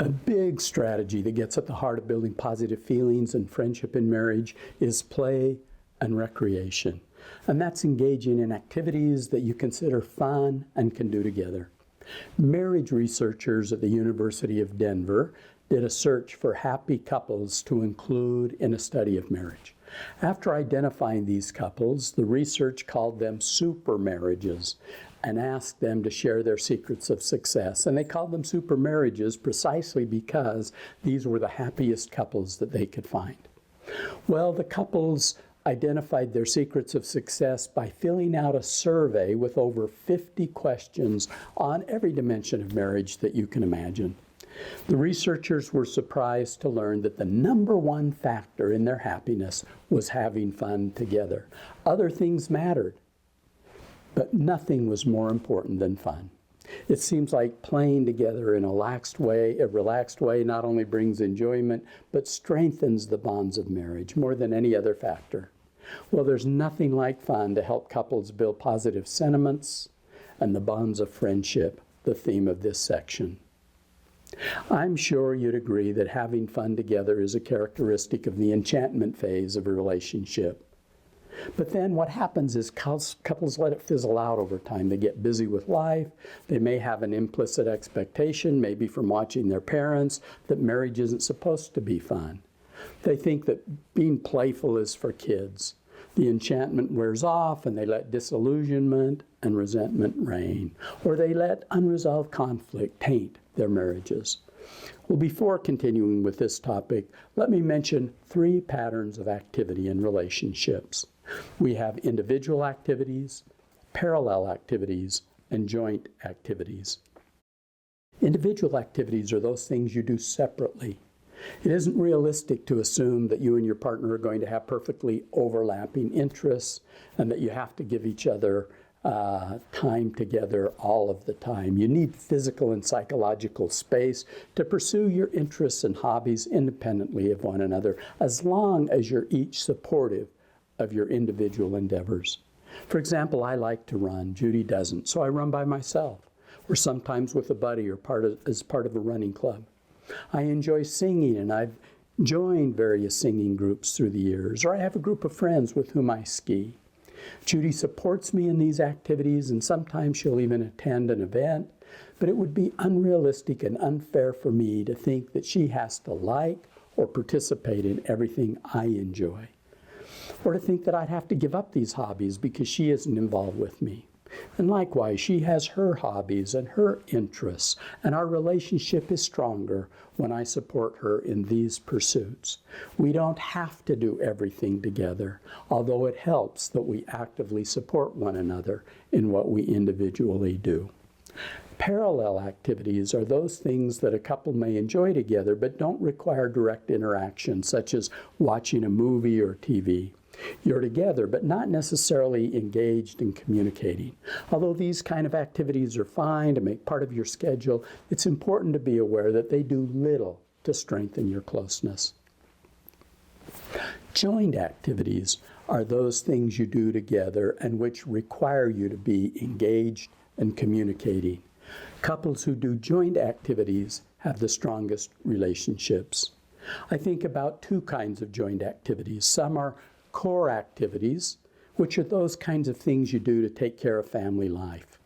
A big strategy that gets at the heart of building positive feelings and friendship in marriage is play and recreation. And that's engaging in activities that you consider fun and can do together. Marriage researchers at the University of Denver did a search for happy couples to include in a study of marriage. After identifying these couples, the research called them super marriages and asked them to share their secrets of success. And they called them super marriages precisely because these were the happiest couples that they could find. Well, the couples identified their secrets of success by filling out a survey with over 50 questions on every dimension of marriage that you can imagine. The researchers were surprised to learn that the number one factor in their happiness was having fun together. Other things mattered, but nothing was more important than fun. It seems like playing together in a relaxed way not only brings enjoyment, but strengthens the bonds of marriage more than any other factor. Well, there's nothing like fun to help couples build positive sentiments and the bonds of friendship, the theme of this section. I'm sure you'd agree that having fun together is a characteristic of the enchantment phase of a relationship. But then what happens is couples let it fizzle out over time. They get busy with life. They may have an implicit expectation, maybe from watching their parents, that marriage isn't supposed to be fun. They think that being playful is for kids. The enchantment wears off and they let disillusionment and resentment reign, or they let unresolved conflict taint their marriages. Well, before continuing with this topic, let me mention 3 patterns of activity in relationships. We have individual activities, parallel activities, and joint activities. Individual activities are those things you do separately. It isn't realistic to assume that you and your partner are going to have perfectly overlapping interests and that you have to give each other time together all of the time. You need physical and psychological space to pursue your interests and hobbies independently of one another, as long as you're each supportive of your individual endeavors. For example, I like to run. Judy doesn't, so I run by myself, or sometimes with a buddy or as part of a running club. I enjoy singing, and I've joined various singing groups through the years, or I have a group of friends with whom I ski. Judy supports me in these activities, and sometimes she'll even attend an event, but it would be unrealistic and unfair for me to think that she has to like or participate in everything I enjoy, or to think that I'd have to give up these hobbies because she isn't involved with me. And likewise, she has her hobbies and her interests, and our relationship is stronger when I support her in these pursuits. We don't have to do everything together, although it helps that we actively support one another in what we individually do. Parallel activities are those things that a couple may enjoy together but don't require direct interaction, such as watching a movie or TV. You're together, but not necessarily engaged in communicating. Although these kind of activities are fine to make part of your schedule, it's important to be aware that they do little to strengthen your closeness. Joint activities are those things you do together and which require you to be engaged and communicating. Couples who do joint activities have the strongest relationships. I think about 2 kinds of joint activities. Some are core activities, which are those kinds of things you do to take care of family life.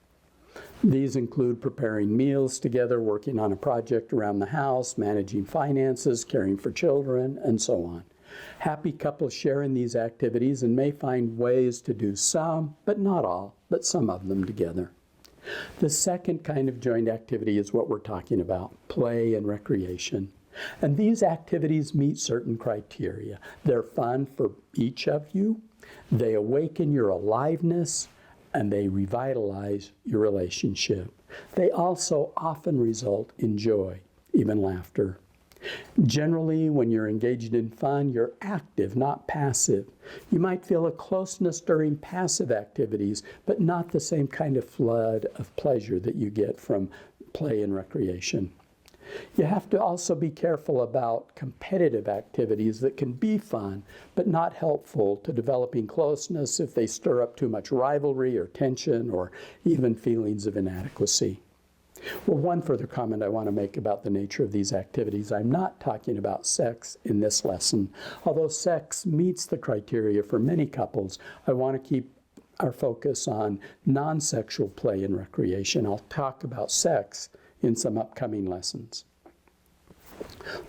These include preparing meals together, working on a project around the house, managing finances, caring for children, and so on. Happy couples share in these activities and may find ways to do some, but not all, but some of them together. The second kind of joint activity is what we're talking about, play and recreation. And these activities meet certain criteria. They're fun for each of you, they awaken your aliveness, and they revitalize your relationship. They also often result in joy, even laughter. Generally, when you're engaged in fun, you're active, not passive. You might feel a closeness during passive activities, but not the same kind of flood of pleasure that you get from play and recreation. You have to also be careful about competitive activities that can be fun, but not helpful to developing closeness if they stir up too much rivalry or tension or even feelings of inadequacy. Well, one further comment I want to make about the nature of these activities. I'm not talking about sex in this lesson. Although sex meets the criteria for many couples, I want to keep our focus on non-sexual play and recreation. I'll talk about sex in some upcoming lessons.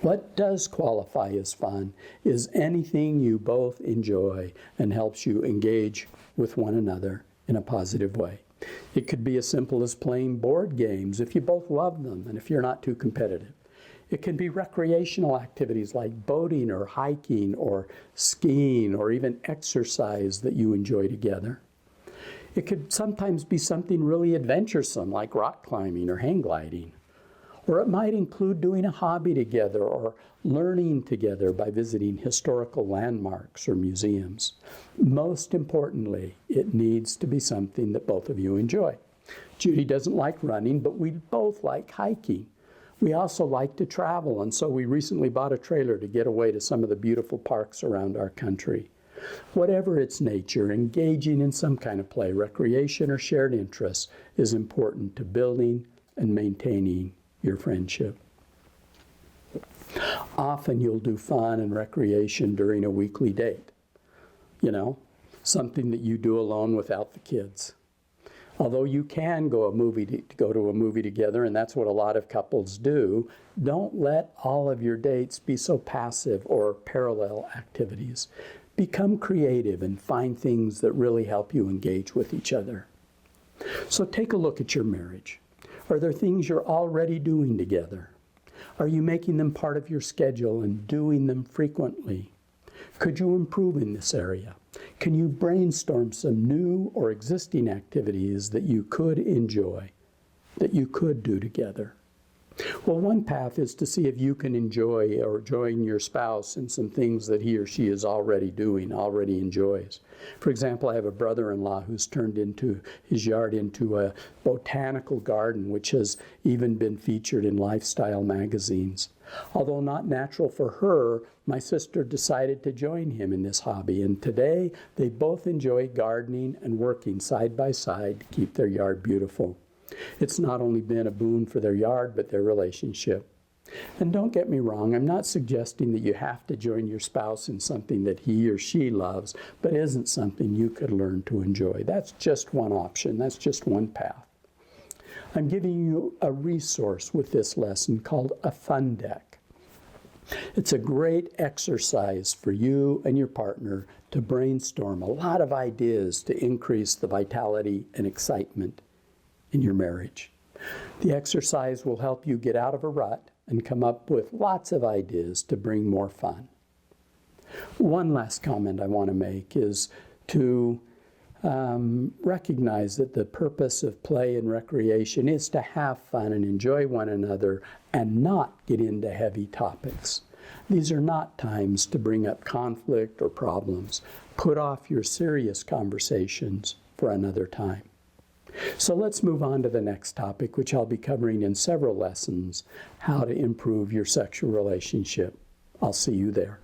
What does qualify as fun is anything you both enjoy and helps you engage with one another in a positive way. It could be as simple as playing board games if you both love them and if you're not too competitive. It can be recreational activities like boating or hiking or skiing or even exercise that you enjoy together. It could sometimes be something really adventuresome like rock climbing or hang gliding. Or it might include doing a hobby together or learning together by visiting historical landmarks or museums. Most importantly, it needs to be something that both of you enjoy. Judy doesn't like running, but we both like hiking. We also like to travel, and so we recently bought a trailer to get away to some of the beautiful parks around our country. Whatever its nature, engaging in some kind of play, recreation, or shared interests is important to building and maintaining your friendship. Often you'll do fun and recreation during a weekly date. You know, something that you do alone without the kids. Although you can go to a movie together, and that's what a lot of couples do, don't let all of your dates be so passive or parallel activities. Become creative and find things that really help you engage with each other. So take a look at your marriage. Are there things you're already doing together? Are you making them part of your schedule and doing them frequently? Could you improve in this area? Can you brainstorm some new or existing activities that you could enjoy, that you could do together? Well, one path is to see if you can enjoy or join your spouse in some things that he or she is already doing, already enjoys. For example, I have a brother-in-law who's turned his yard into a botanical garden, which has even been featured in lifestyle magazines. Although not natural for her, my sister decided to join him in this hobby, and today they both enjoy gardening and working side by side to keep their yard beautiful. It's not only been a boon for their yard, but their relationship. And don't get me wrong, I'm not suggesting that you have to join your spouse in something that he or she loves, but isn't something you could learn to enjoy. That's just one option. That's just one path. I'm giving you a resource with this lesson called a fun deck. It's a great exercise for you and your partner to brainstorm a lot of ideas to increase the vitality and excitement in your marriage. The exercise will help you get out of a rut and come up with lots of ideas to bring more fun. One last comment I want to make is to recognize that the purpose of play and recreation is to have fun and enjoy one another and not get into heavy topics. These are not times to bring up conflict or problems. Put off your serious conversations for another time. So let's move on to the next topic, which I'll be covering in several lessons, how to improve your sexual relationship. I'll see you there.